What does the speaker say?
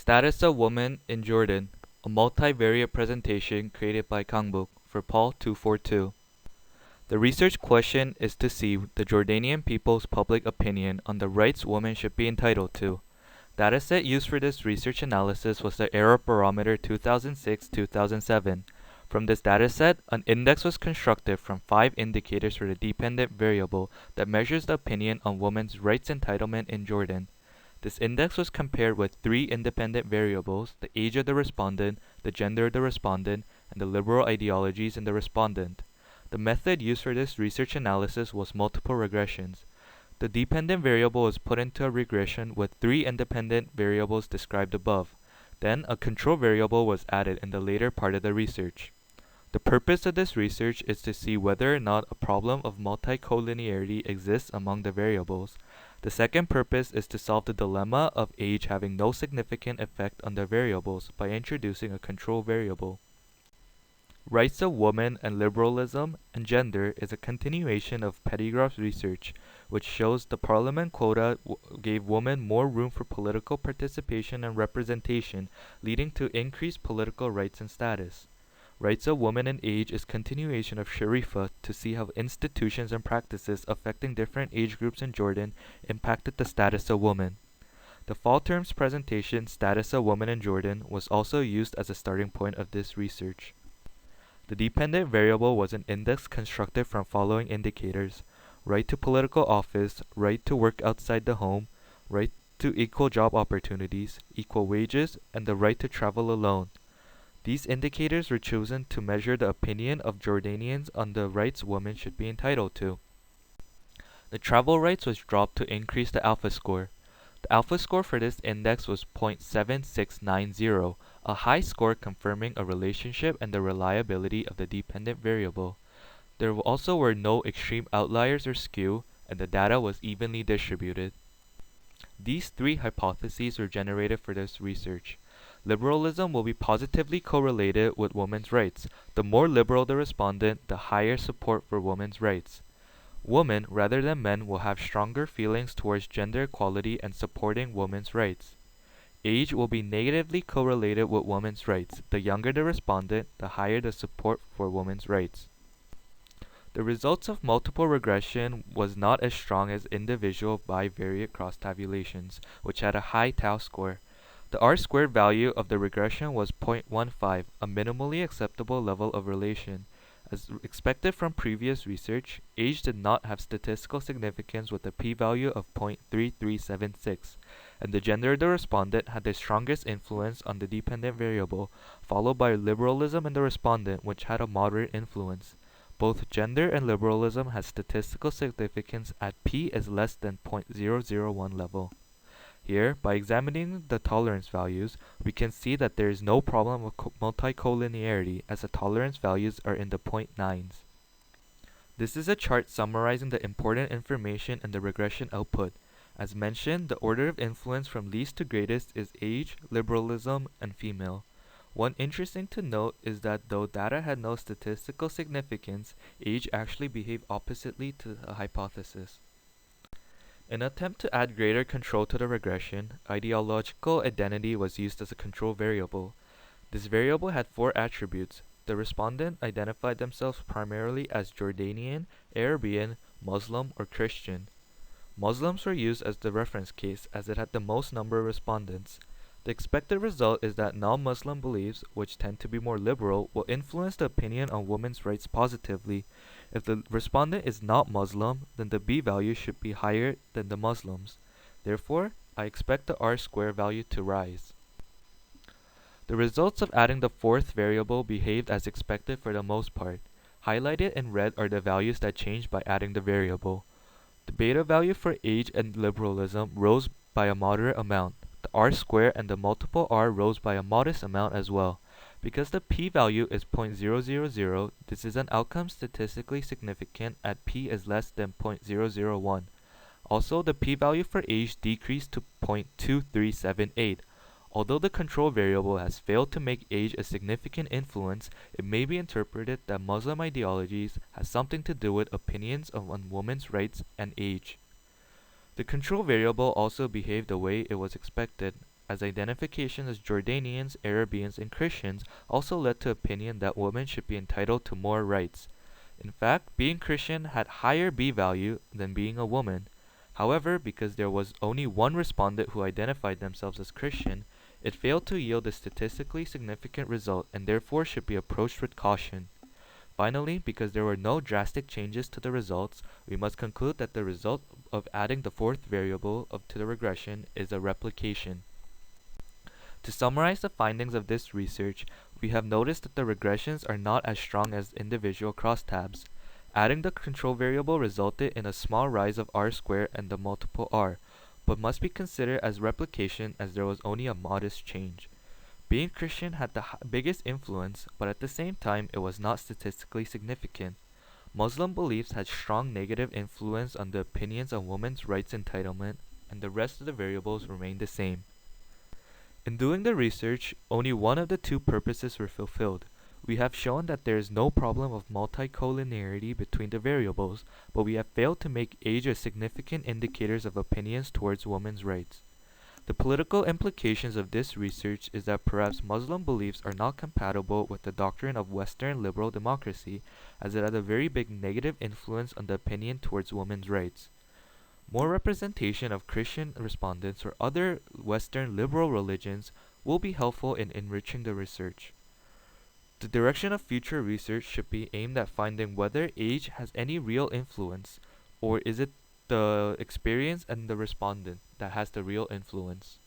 Status of Women in Jordan, a multivariate presentation created by GANGBUK for POL242. The research question is to see the Jordanian people's public opinion on the rights women should be entitled to. Dataset used for this research analysis was the Error Barometer 2006-2007. From this dataset, an index was constructed from 5 indicators for the dependent variable that measures the opinion on women's rights entitlement in Jordan. This index was compared with 3 independent variables: the age of the respondent, the gender of the respondent, and the liberal ideologies in the respondent. The method used for this research analysis was multiple regressions. The dependent variable was put into a regression with 3 independent variables described above. Then a control variable was added in the later part of the research. The purpose of this research is to see whether or not a problem of multi-collinearity exists among the variables. The second purpose is to solve the dilemma of age having no significant effect on the variables by introducing a control variable. Rights of Women and Liberalism and Gender is a continuation of Pettygroff's research, which shows the parliament quota gave women more room for political participation and representation, leading to increased political rights and status. Rights of Women and Age is continuation of Sharifa to see how institutions and practices affecting different age groups in Jordan impacted the status of women. The fall term's presentation, Status of Women in Jordan, was also used as a starting point of this research. The dependent variable was an index constructed from following indicators: right to political office, right to work outside the home, right to equal job opportunities, equal wages, and the right to travel alone. These indicators were chosen to measure the opinion of Jordanians on the rights women should be entitled to. The travel rights was dropped to increase the alpha score. The alpha score for this index was 0.7690, a high score confirming a relationship and the reliability of the dependent variable. There also were no extreme outliers or skew, and the data was evenly distributed. These 3 hypotheses were generated for this research. Liberalism will be positively correlated with women's rights. The more liberal the respondent, the higher support for women's rights. Women, rather than men, will have stronger feelings towards gender equality and supporting women's rights. Age will be negatively correlated with women's rights. The younger the respondent, the higher the support for women's rights. The results of multiple regression was not as strong as individual bivariate cross-tabulations, which had a high tau score. The R-squared value of the regression was 0.15, a minimally acceptable level of relation. As expected from previous research, age did not have statistical significance with a p-value of 0.3376, and the gender of the respondent had the strongest influence on the dependent variable, followed by liberalism in the respondent, which had a moderate influence. Both gender and liberalism had statistical significance at p is less than 0.001 level. Here, by examining the tolerance values, we can see that there is no problem of multicollinearity, as the tolerance values are in the 0.9s. This is a chart summarizing the important information in the regression output. As mentioned, the order of influence from least to greatest is age, liberalism, and female. One interesting to note is that though data had no statistical significance, age actually behaved oppositely to the hypothesis. In an attempt to add greater control to the regression, ideological identity was used as a control variable. This variable had 4 attributes. The respondent identified themselves primarily as Jordanian, Arabian, Muslim, or Christian. Muslims were used as the reference case as it had the most number of respondents. The expected result is that non-Muslim beliefs, which tend to be more liberal, will influence the opinion on women's rights positively. If the respondent is not Muslim, then the B value should be higher than the Muslims. Therefore, I expect the R-square value to rise. The results of adding the 4th variable behaved as expected for the most part. Highlighted in red are the values that changed by adding the variable. The beta value for age and liberalism rose by a moderate amount. The R-square and the multiple R rose by a modest amount as well. Because the p-value is 0.000, this is an outcome statistically significant at p is less than 0.001. Also, the p-value for age decreased to 0.2378. Although the control variable has failed to make age a significant influence, it may be interpreted that Muslim ideologies has something to do with opinions on women's rights and age. The control variable also behaved the way it was expected. as identification as Jordanians, Arabians, and Christians also led to opinion that women should be entitled to more rights. In fact, being Christian had higher B-value than being a woman. However, because there was only one respondent who identified themselves as Christian, it failed to yield a statistically significant result and therefore should be approached with caution. Finally, because there were no drastic changes to the results, we must conclude that the result of adding the fourth variable to the regression is a replication. To summarize the findings of this research, we have noticed that the regressions are not as strong as individual crosstabs. Adding the control variable resulted in a small rise of r squared and the multiple r, but must be considered as replication as there was only a modest change. Being Christian had the biggest influence, but at the same time it was not statistically significant. Muslim beliefs had strong negative influence on the opinions on women's rights entitlement, and the rest of the variables remained the same. In doing the research, only one of the two purposes were fulfilled. We have shown that there is no problem of multicollinearity between the variables, but we have failed to make age a significant indicator of opinions towards women's rights. The political implications of this research is that perhaps Muslim beliefs are not compatible with the doctrine of Western liberal democracy, as it had a very big negative influence on the opinion towards women's rights. More representation of Christian respondents or other Western liberal religions will be helpful in enriching the research. The direction of future research should be aimed at finding whether age has any real influence, or is it the experience and the respondent that has the real influence.